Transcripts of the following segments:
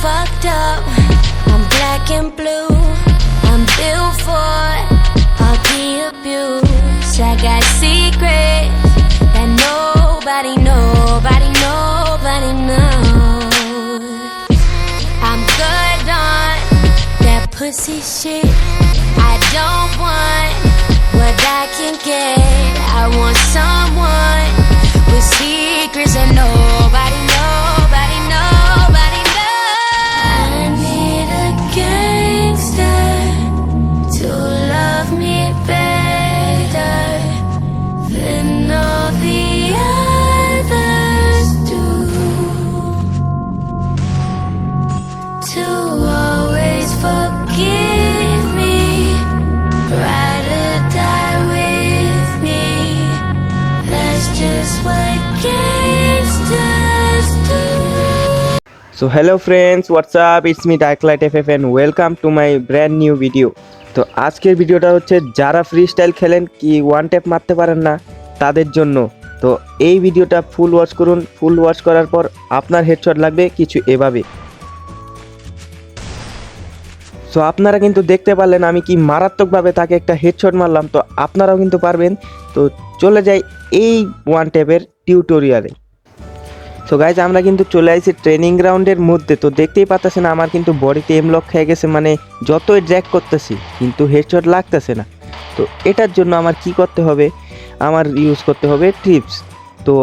fucked up. I'm black and blue. I'm built for all the abuse. I got secrets that nobody knows. I'm good on that pussy shit. I don't want what I can get. I want someone with secrets that nobody knows. I need a gangster to love me better than all the others do. To always forgive me, ride or die with me. That's just what gangsters do. So hello friends, what's up? It's me Darklight FF and welcome to my brand new video. তো আজকের ভিডিওটা হচ্ছে যারা free style খেলেন কি one tap মারতে পারেন না তাদের জন্য। তো এই ভিডিওটা ফুল ওয়াচ করুন। ফুল ওয়াচ করার পর আপনার হেডশট লাগবে কিছু এভাবে। সো আপনারা কিন্তু দেখতে পারলেন আমি কি মারাত্মকভাবে তাকে একটা হেডশট মারলাম। তো আপনারাও কিন্তু পারবেন। তো চলে যাই এই ওয়ান ট্যাপের টিউটোরিয়ালে। সো গাইজ আমরা কিন্তু চলে আসছি ট্রেনিং গ্রাউন্ডের মধ্যে। তো দেখতেই পাচ্ছেন আমার কিন্তু বডিতে এম লক খেয়ে গেছে, মানে যতই ড্র্যাগ করতেছি কিন্তু হেডশট লাগতেছে না। তো এটার জন্য আমার কি করতে হবে, আমার ইউজ করতে হবে টিপস। তো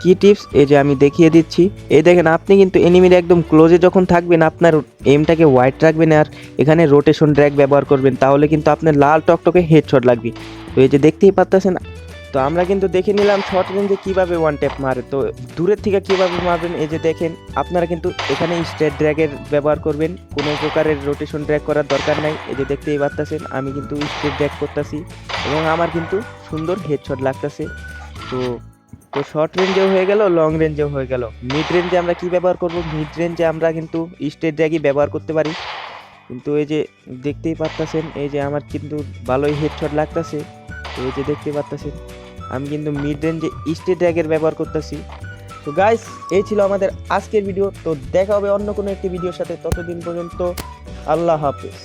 কি টিপস এই যে আমি দেখিয়ে দিচ্ছি। এই দেখেন আপনি কিন্তু এনিমির একদম ক্লোজে যখন থাকবেন আপনার এমটাকে হোয়াইট রাখবেন আর এখানে রোটেশন ড্র্যাগ ব্যবহার করবেন, তাহলে কিন্তু আপনার লাল টকটকে হেডশট লাগবে। তো এই যে দেখতেই পাচ্ছেন। তো আমরা কিন্তু দেখে নিলাম শর্ট রেঞ্জে কীভাবে ওয়ান ট্যাপ মারে। তো দূরের থেকে কীভাবে মারবেন এই যে দেখেন। আপনারা কিন্তু এখানে স্ট্রেট ড্র্যাগের ব্যবহার করবেন, কোনো প্রকারের রোটেশন ড্র্যাগ করার দরকার নাই। এই যে দেখতেই পাচ্ছেন আমি কিন্তু স্ট্রেট ড্র্যাগ করতেছি এবং আমার কিন্তু সুন্দর হেডশট লাগতেছে। তো শর্ট রেঞ্জেও হয়ে গেল, লং রেঞ্জেও হয়ে গেল। মিড রেঞ্জে আমরা কি ব্যবহার করব, মিড রেঞ্জে আমরা কিন্তু স্ট্রেট ড্র্যাগই ব্যবহার করতে পারি। কিন্তু এই যে দেখতেই পাচ্ছেন এই যে আমার কিন্তু ভালোই হেডশট লাগতেছে। তো এই যে দেখতে পাচ্ছেন আমি কিন্তু মিড রেঞ্জে স্ট্রেট ড্র্যাগের ব্যবহার করতেছি। তো গাইস এই ছিল আমাদের আজকের ভিডিও। তো দেখা হবে অন্য কোনো একটি ভিডিওর সাথে। ততদিন পর্যন্ত আল্লাহ হাফেজ।